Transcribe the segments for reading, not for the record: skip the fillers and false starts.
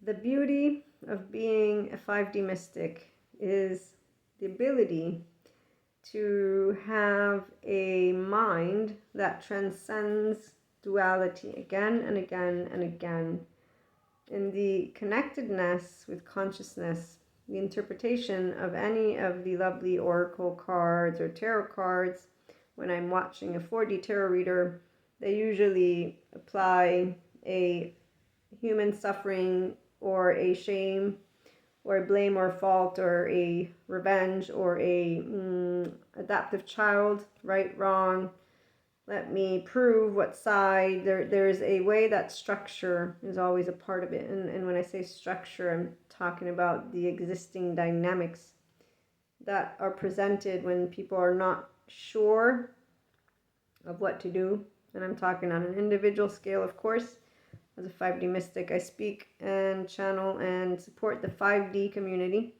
The beauty of being a 5D mystic is the ability to have a mind that transcends duality again and again and again. In the connectedness with consciousness, the interpretation of any of the lovely oracle cards or tarot cards, when I'm watching a 4D tarot reader, they usually apply a human suffering or a shame or a blame or fault or a revenge or a adaptive child, right, wrong, let me prove what side. There's a way that structure is always a part of it. And when I say structure, I'm talking about the existing dynamics that are presented when people are not sure of what to do. And I'm talking on an individual scale, of course. As a 5D mystic, I speak and channel and support the 5D community.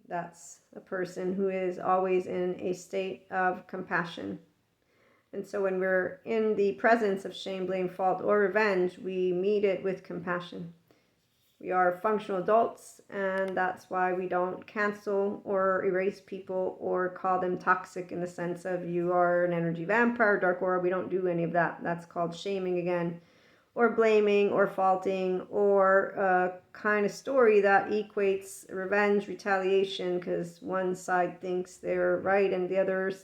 That's a person who is always in a state of compassion. And so when we're in the presence of shame, blame, fault, or revenge, we meet it with compassion. We are functional adults, and that's why we don't cancel or erase people or call them toxic in the sense of you are an energy vampire, dark aura. We don't do any of that. That's called shaming again, or blaming or faulting, or a kind of story that equates revenge, retaliation, because one side thinks they're right and the other's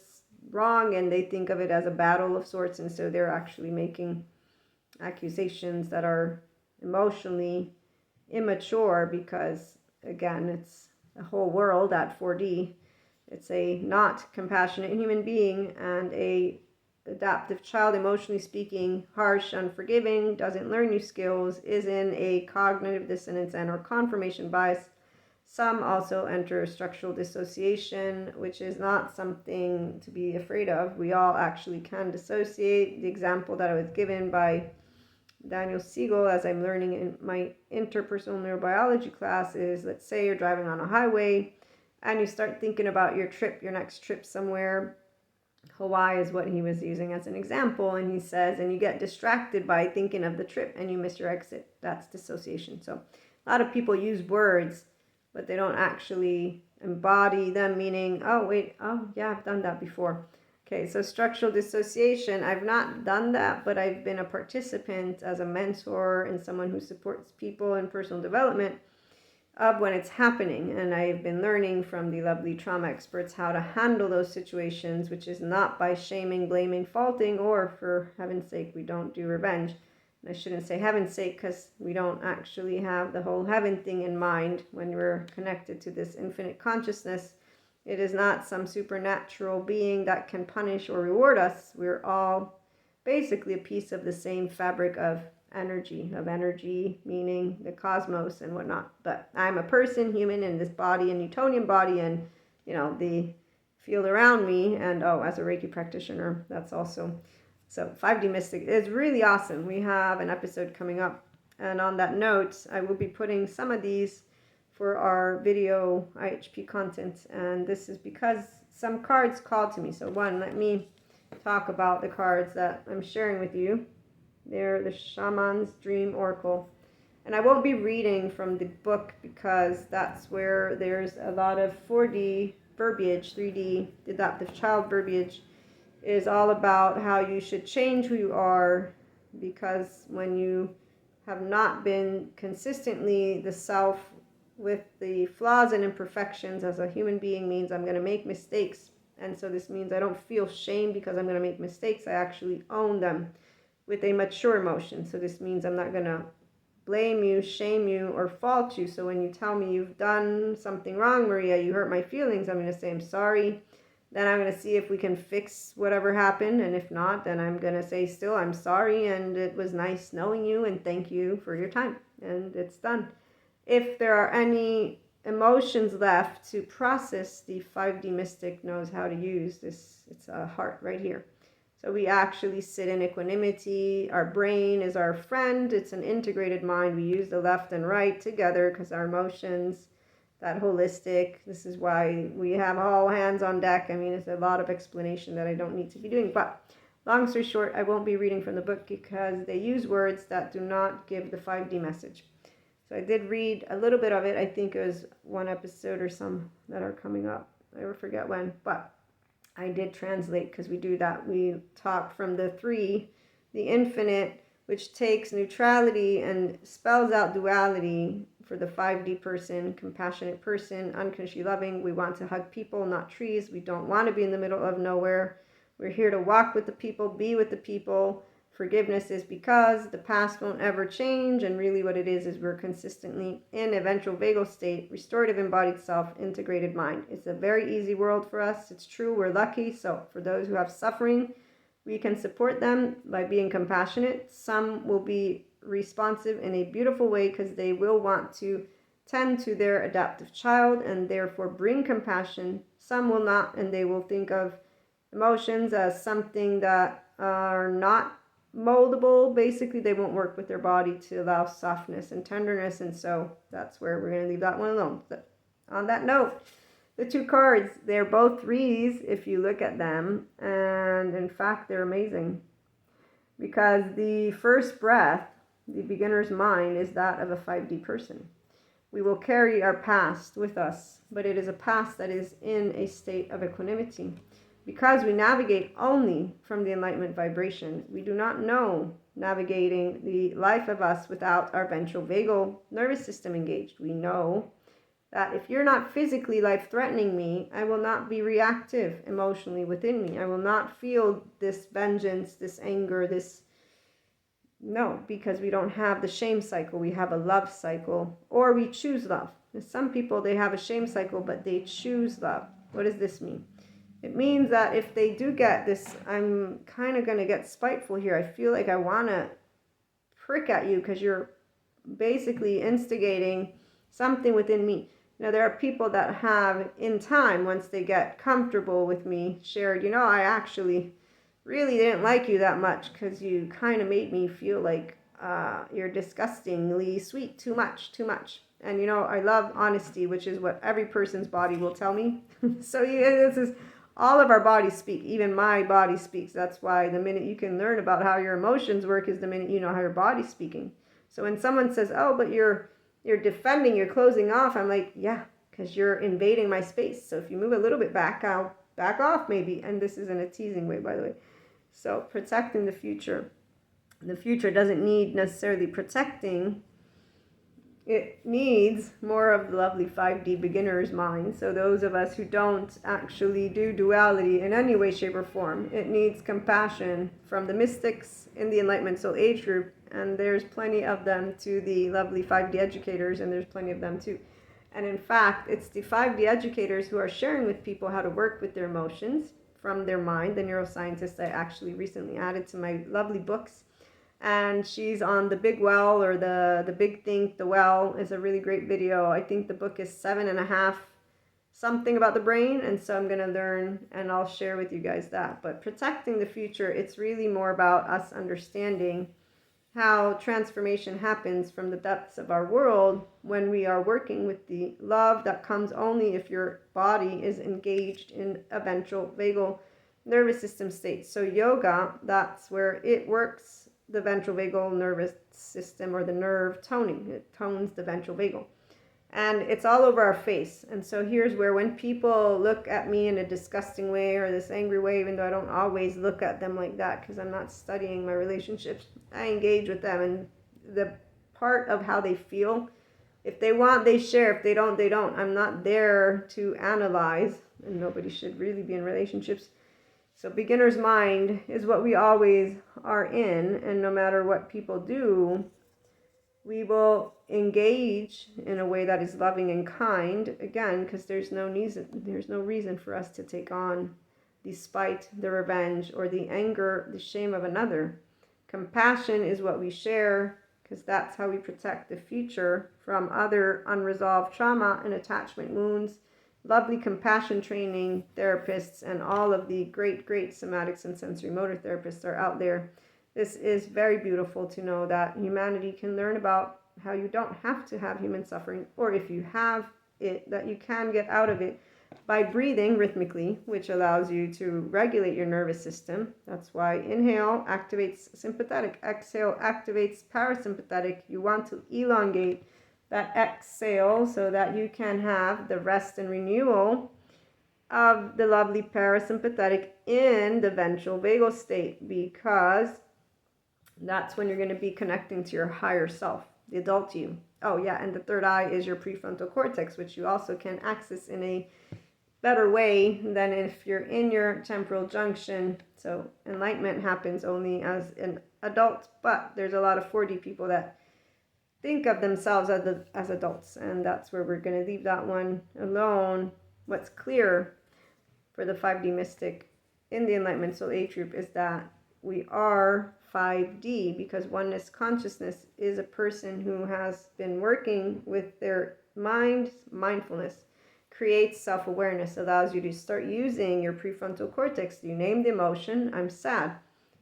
wrong, and they think of it as a battle of sorts, and so they're actually making accusations that are emotionally immature because, again, it's a whole world at 4D. It's a not compassionate human being and a adaptive child, emotionally speaking, harsh, unforgiving, doesn't learn new skills, is in a cognitive dissonance and or confirmation bias. Some also enter structural dissociation, which is not something to be afraid of. We all actually can dissociate. The example that I was given by Daniel Siegel, as I'm learning in my interpersonal neurobiology class, is, let's say you're driving on a highway and you start thinking about your trip, your next trip somewhere. Hawaii is what he was using as an example, and he says, and you get distracted by thinking of the trip and you miss your exit. That's dissociation. So a lot of people use words, but they don't actually embody them, meaning, oh wait, oh yeah, I've done that before. Okay, so structural dissociation, I've not done that, but I've been a participant as a mentor and someone who supports people in personal development of when it's happening. And I've been learning from the lovely trauma experts how to handle those situations, which is not by shaming, blaming, faulting, or for heaven's sake, we don't do revenge. And I shouldn't say heaven's sake because we don't actually have the whole heaven thing in mind when we're connected to this infinite consciousness. It is not some supernatural being that can punish or reward us. We're all basically a piece of the same fabric of energy meaning the cosmos and whatnot. But I'm a person, human, in this body, a Newtonian body, and the field around me. And as a Reiki practitioner, that's also so 5D mystic is really awesome. We have an episode coming up, and on that note, I will be putting some of these for our video IHP content, and this is because some cards called to me. So one, let me talk about the cards that I'm sharing with you. They're the Shaman's Dream Oracle. And I won't be reading from the book because that's where there's a lot of 4D verbiage, 3D adaptive child verbiage is all about how you should change who you are, because when you have not been consistently the self with the flaws and imperfections as a human being, means I'm going to make mistakes. And so this means I don't feel shame because I'm going to make mistakes. I actually own them with a mature emotion. So this means I'm not going to blame you, shame you, or fault you. So when you tell me you've done something wrong, Maria, you hurt my feelings, I'm going to say I'm sorry. Then I'm going to see if we can fix whatever happened. And if not, then I'm going to say still, I'm sorry. And it was nice knowing you. And thank you for your time. And it's done. If there are any emotions left to process, the 5D mystic knows how to use this. It's a heart right here. So we actually sit in equanimity. Our brain is our friend. It's an integrated mind. We use the left and right together because our emotions, that holistic, this is why we have all hands on deck. I mean, it's a lot of explanation that I don't need to be doing. But long story short, I won't be reading from the book because they use words that do not give the 5D message. So I did read a little bit of it. I think it was one episode or some that are coming up. I forget when, but I did translate because we do that. We talk from the three, the infinite, which takes neutrality and spells out duality for the 5D person, compassionate person, unconditionally loving. We want to hug people, not trees. We don't want to be in the middle of nowhere. We're here to walk with the people, be with the people. Forgiveness is because the past won't ever change, and really what it is we're consistently in a ventral vagal state, restorative embodied self, integrated mind. It's a very easy world for us. It's true, we're lucky. So for those who have suffering, we can support them by being compassionate. Some will be responsive in a beautiful way because they will want to tend to their adaptive child and therefore bring compassion. Some will not, and they will think of emotions as something that are not moldable. Basically, they won't work with their body to allow softness and tenderness, and so that's where we're going to leave that one alone. But on that note, the two cards, they're both threes if you look at them, and in fact they're amazing because the first breath, the beginner's mind, is that of a 5D person. We will carry our past with us, but it is a past that is in a state of equanimity. Because we navigate only from the enlightenment vibration, we do not know navigating the life of us without our ventral vagal nervous system engaged. We know that if you're not physically life-threatening me, I will not be reactive emotionally within me. I will not feel this vengeance, this anger, no, because we don't have the shame cycle. We have a love cycle, or we choose love. Some people, they have a shame cycle, but they choose love. What does this mean? It means that if they do get this, I'm kind of going to get spiteful here. I feel like I want to prick at you because you're basically instigating something within me. Now, there are people that have, in time, once they get comfortable with me, shared, I actually really didn't like you that much because you kind of made me feel like you're disgustingly sweet, too much. And, I love honesty, which is what every person's body will tell me. So this is... all of our bodies speak. Even my body speaks. That's why the minute you can learn about how your emotions work is the minute you know how your body's speaking. So when someone says, oh, but you're defending, you're closing off, I'm like, yeah, because you're invading my space. So if you move a little bit back, I'll back off maybe. And this is in a teasing way, by the way. So protecting the future. The future doesn't need necessarily protecting. It needs more of the lovely 5D beginner's mind. So those of us who don't actually do duality in any way, shape, or form, it needs compassion from the mystics in the Enlightenment Soul Age group. And there's plenty of them, to the lovely 5D educators, and there's plenty of them too. And in fact, it's the 5D educators who are sharing with people how to work with their emotions from their mind. The neuroscientist I actually recently added to my lovely books. And she's on The Big Well, or the Big Think, The Well is a really great video. I think the book is 7.5 something about the brain, and so I'm going to learn and I'll share with you guys that. But protecting the future, it's really more about us understanding how transformation happens from the depths of our world when we are working with the love that comes only if your body is engaged in a ventral vagal nervous system state. So yoga, that's where it works the ventral vagal nervous system, or the nerve toning. It tones the ventral vagal. And it's all over our face. And so here's where, when people look at me in a disgusting way or this angry way, even though I don't always look at them like that because I'm not studying my relationships, I engage with them. And the part of how they feel, if they want, they share. If they don't, they don't. I'm not there to analyze, and nobody should really be in relationships. So beginner's mind is what we always are in, and no matter what people do, we will engage in a way that is loving and kind, again, because there's no reason for us to take on the spite, the revenge, or the anger, the shame of another. Compassion is what we share, because that's how we protect the future from other unresolved trauma and attachment wounds. Lovely compassion training therapists and all of the great somatics and sensory motor therapists are out there. This is very beautiful to know that humanity can learn about how you don't have to have human suffering, or if you have it, that you can get out of it by breathing rhythmically, which allows you to regulate your nervous system. That's why inhale activates sympathetic, exhale activates parasympathetic. You want to elongate that exhale, so that you can have the rest and renewal of the lovely parasympathetic in the ventral vagal state, because that's when you're going to be connecting to your higher self, the adult you. Oh yeah, and the third eye is your prefrontal cortex, which you also can access in a better way than if you're in your temporal junction. So enlightenment happens only as an adult, but there's a lot of 4D people that think of themselves as adults, and that's where we're going to leave that one alone. What's clear for the 5D mystic in the Enlightenment Soul Age group is that we are 5D, because oneness consciousness is a person who has been working with their mind. Mindfulness creates self-awareness, allows you to start using your prefrontal cortex. You name the emotion. I'm sad.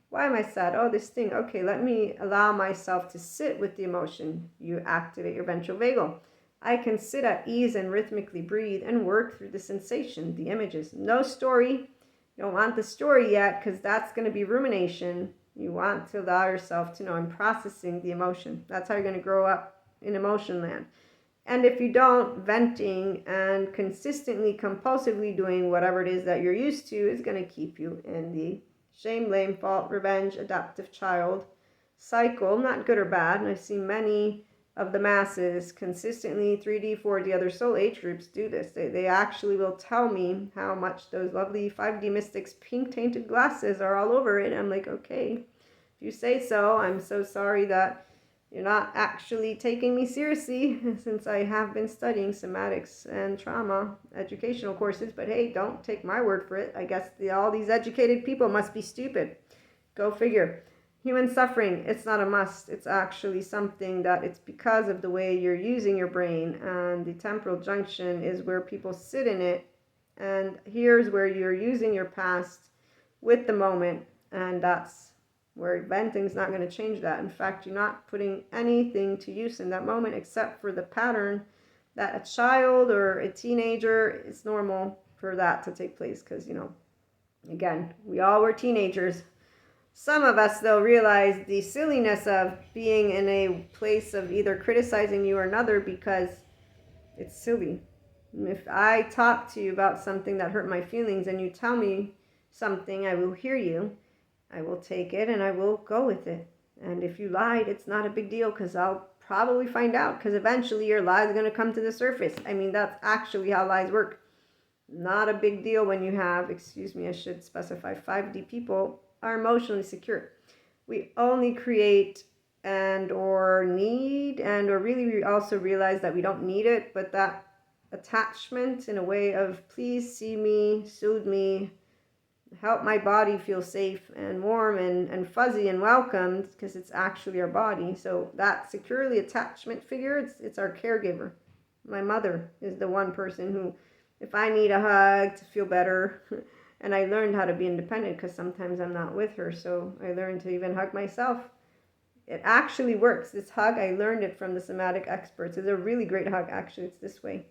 Why am I sad? Oh, this thing. Okay, let me allow myself to sit with the emotion. You activate your ventral vagal. I can sit at ease and rhythmically breathe and work through the sensation, the images. No story. You don't want the story yet, because that's going to be rumination. You want to allow yourself to know I'm processing the emotion. That's how you're going to grow up in emotion land. And if you don't, venting and consistently, compulsively doing whatever it is that you're used to is going to keep you in the shame, blame, fault, revenge, adaptive child cycle. Not good or bad. And I've seen many of the masses consistently, 3D, 4D, other soul age groups do this. They actually will tell me how much those lovely 5D mystics' pink tainted glasses are all over it. I'm like, okay, if you say so. I'm so sorry that you're not actually taking me seriously, since I have been studying somatics and trauma educational courses. But hey, don't take my word for it. I guess all these educated people must be stupid. Go figure. Human suffering, it's not a must. It's actually something that it's because of the way you're using your brain. And the temporal junction is where people sit in it. And here's where you're using your past with the moment. And that's where venting is not going to change that. In fact, you're not putting anything to use in that moment except for the pattern that a child or a teenager, it's normal for that to take place, because, again, we all were teenagers. Some of us, though, realize the silliness of being in a place of either criticizing you or another, because it's silly. If I talk to you about something that hurt my feelings and you tell me something, I will hear you. I will take it and I will go with it. And if you lied, it's not a big deal, because I'll probably find out, because eventually your lie is going to come to the surface. I mean, that's actually how lies work. Not a big deal when you have, I should specify, 5D people are emotionally secure. We only create and or need, and or really we also realize that we don't need it, but that attachment in a way of please see me, soothe me, help my body feel safe and warm and fuzzy and welcomed, because it's actually our body. So that securely attachment figure, it's our caregiver. My mother is the one person who, if I need a hug to feel better, and I learned how to be independent because sometimes I'm not with her, so I learned to even hug myself. It actually works. This hug, I learned it from the somatic experts. It's a really great hug, actually. It's this way.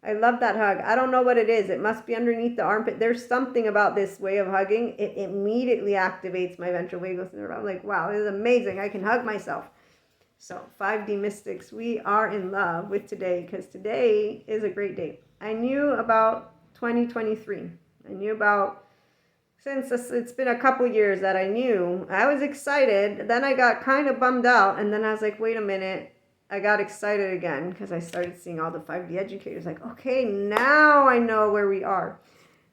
I love that hug. I don't know what it is. It must be underneath the armpit. There's something about this way of hugging. It immediately activates my ventral vagus nerve. I'm like, wow, this is amazing. I can hug myself. So 5D mystics, we are in love with today, because today is a great day. I knew about 2023. I knew about, since it's been a couple years that I knew. I was excited. Then I got kind of bummed out. And then I was like, wait a minute. I got excited again, because I started seeing all the 5D educators. Like, okay, now I know where we are.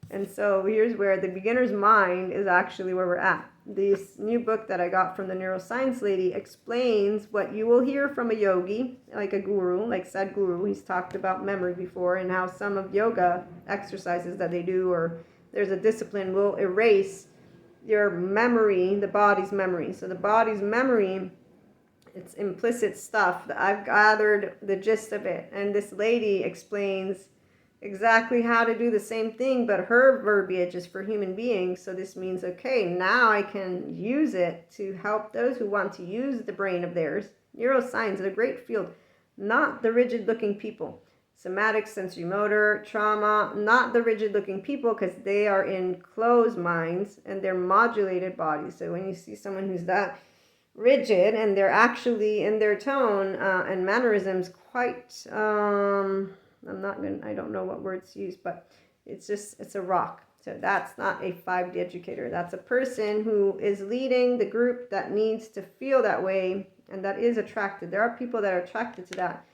And so here's where the beginner's mind is actually where we're at. This new book that I got from the neuroscience lady explains what you will hear from a yogi, like a guru, like Sadhguru. He's talked about memory before, and how some of yoga exercises that they do, or there's a discipline, will erase your memory, the body's memory. So the body's memory, it's implicit stuff. I've gathered the gist of it. And this lady explains exactly how to do the same thing, but her verbiage is for human beings. So this means, okay, now I can use it to help those who want to use the brain of theirs. Neuroscience is a great field, not the rigid looking people. Somatic, sensory motor, trauma, not the rigid looking people, because they are in closed minds and they're modulated bodies. So when you see someone who's that rigid, and they're actually in their tone and mannerisms quite I don't know what words to use, but it's a rock. So that's not a 5D educator. That's a person who is leading the group that needs to feel that way and that is attracted. There are people that are attracted to that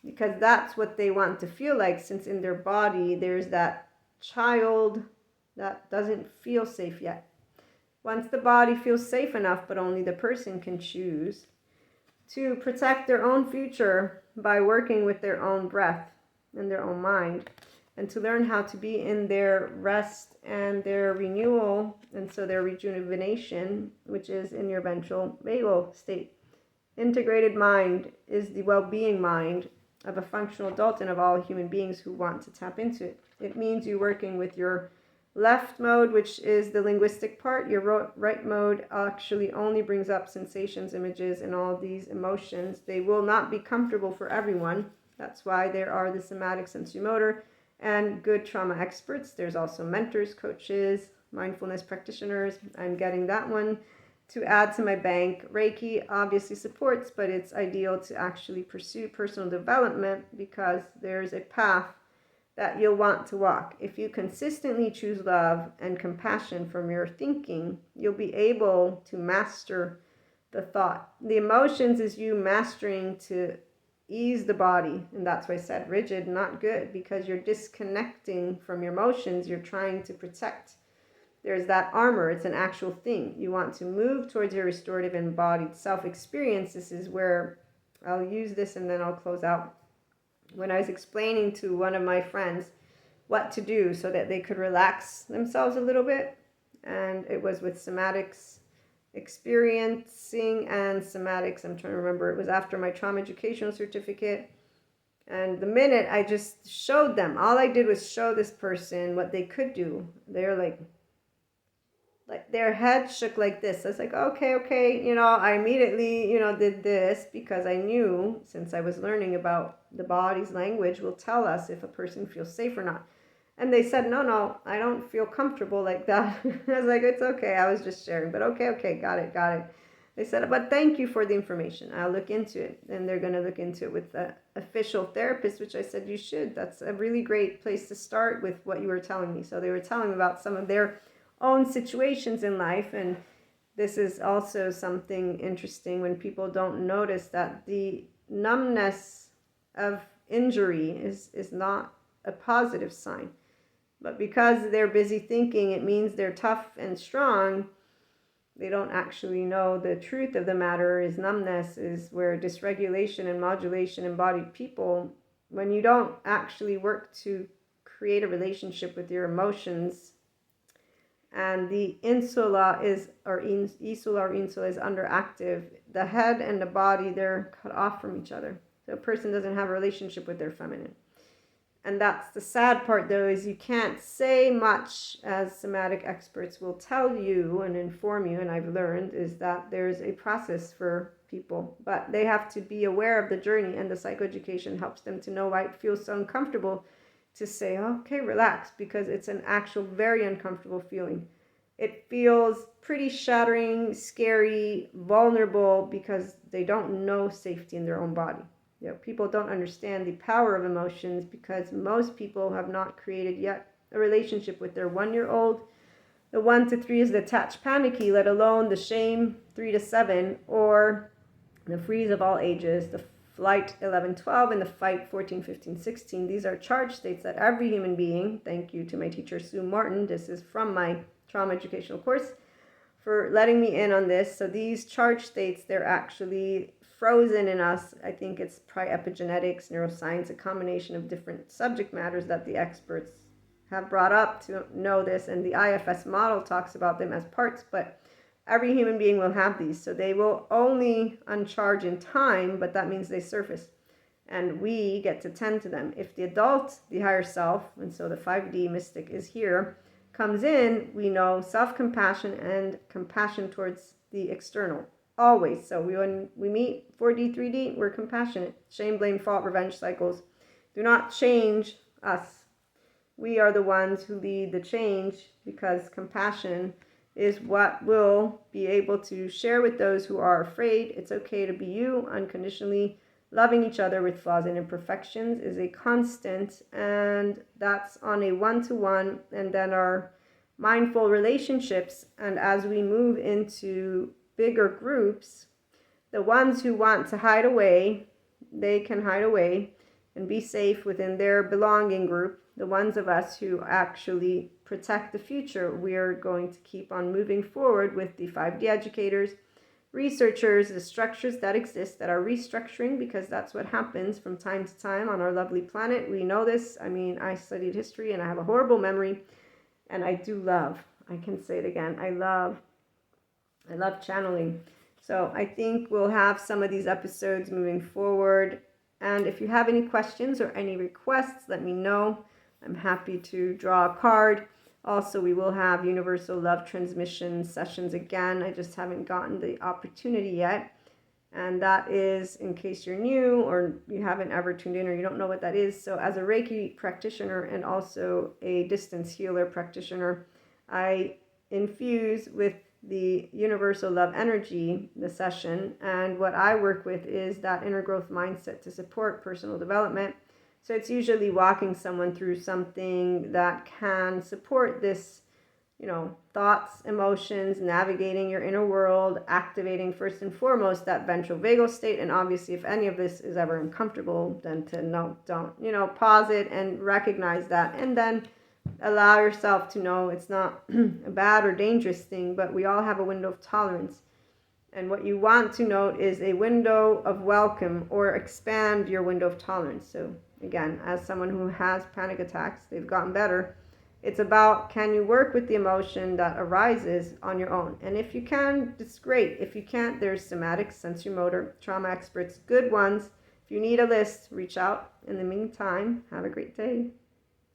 because that's what they want to feel like, since in their body there's that child that doesn't feel safe yet. Once the body feels safe enough, but only the person can choose to protect their own future by working with their own breath and their own mind, and to learn how to be in their rest and their renewal, and so their rejuvenation, which is in your ventral vagal state. Integrated mind is the well-being mind of a functional adult and of all human beings who want to tap into it. It means you working with your left mode, which is the linguistic part. Your right mode actually only brings up sensations, images, and all these emotions. They will not be comfortable for everyone. That's why there are the somatic sensory-motor and good trauma experts. There's also mentors, coaches, mindfulness practitioners. I'm getting that one to add to my bank. Reiki obviously supports, but it's ideal to actually pursue personal development because there's a path that you'll want to walk. If you consistently choose love and compassion from your thinking, you'll be able to master the thought. The emotions is you mastering to ease the body, and that's why I said rigid, not good, because you're disconnecting from your emotions. You're trying to protect. There's that armor. It's an actual thing. You want to move towards your restorative embodied self-experience. This is where I'll use this and then I'll close out. When I was explaining to one of my friends what to do so that they could relax themselves a little bit, and it was with somatics, experiencing and somatics. I'm trying to remember. It was after my trauma educational certificate. And the minute I just showed them, all I did was show this person what they could do. They're like their head shook like this. I was like, okay. I immediately, did this because I knew, since I was learning about the body's language will tell us if a person feels safe or not. And they said, no, I don't feel comfortable like that. I was like, it's okay. I was just sharing, but okay. Got it. They said, but thank you for the information. I'll look into it. And they're going to look into it with the official therapist, which I said, you should. That's a really great place to start with what you were telling me. So they were telling me about some of their own situations in life, and this is also something interesting when people don't notice that the numbness of injury is not a positive sign, but because they're busy thinking it means they're tough and strong, they don't actually know the truth of the matter is numbness is where dysregulation and modulation embodied people, when you don't actually work to create a relationship with your emotions. And the insula is underactive. The head and the body, they're cut off from each other. So a person doesn't have a relationship with their feminine. And that's the sad part, though, is you can't say much, as somatic experts will tell you and inform you, and I've learned, is that there's a process for people. But they have to be aware of the journey, and the psychoeducation helps them to know why it feels so uncomfortable to say, okay, relax, because it's an actual very uncomfortable feeling. It feels pretty shattering, scary, vulnerable, because they don't know safety in their own body. People don't understand the power of emotions because most people have not created yet a relationship with their 1-year-old. The 1 to 3 is the attached panicky, let alone the shame 3 to 7, or the freeze of all ages, the flight 11, 12, and the fight 14, 15, 16. These are charge states that every human being, thank you to my teacher Sue Martin, this is from my trauma educational course, for letting me in on this. So these charge states, they're actually frozen in us. I think it's probably epigenetics, neuroscience, a combination of different subject matters that the experts have brought up to know this, and the IFS model talks about them as parts, but every human being will have these. So they will only uncharge in time, but that means they surface. And we get to tend to them. If the adult, the higher self, and so the 5D mystic is here, comes in, we know self-compassion and compassion towards the external. Always. So when we meet 4D, 3D, we're compassionate. Shame, blame, fault, revenge cycles do not change us. We are the ones who lead the change because compassion is what we'll be able to share with those who are afraid. It's okay to be you, unconditionally loving each other with flaws and imperfections is a constant, and that's on a one-to-one. And then our mindful relationships, and as we move into bigger groups, the ones who want to hide away, they can hide away and be safe within their belonging group. The ones of us who actually protect the future, we are going to keep on moving forward with the 5D educators, researchers, the structures that exist that are restructuring, because that's what happens from time to time on our lovely planet. We know this. I mean, I studied history and I have a horrible memory, and I do love, I can say it again, I love channeling. So I think we'll have some of these episodes moving forward. And if you have any questions or any requests, let me know. I'm happy to draw a card. Also, we will have Universal Love Transmission sessions again. I just haven't gotten the opportunity yet. And that is, in case you're new or you haven't ever tuned in or you don't know what that is. So as a Reiki practitioner and also a distance healer practitioner, I infuse with the universal love energy, the session, and what I work with is that inner growth mindset to support personal development. So it's usually walking someone through something that can support this, thoughts, emotions, navigating your inner world, activating first and foremost that ventral vagal state. And obviously, if any of this is ever uncomfortable, then don't, pause it and recognize that, and then allow yourself to know it's not a bad or dangerous thing, but we all have a window of tolerance. And what you want to note is a window of welcome, or expand your window of tolerance. So again, as someone who has panic attacks, they've gotten better. It's about, can you work with the emotion that arises on your own? And if you can, it's great. If you can't, there's somatic, sensory-motor, trauma experts, good ones. If you need a list, reach out. In the meantime, have a great day.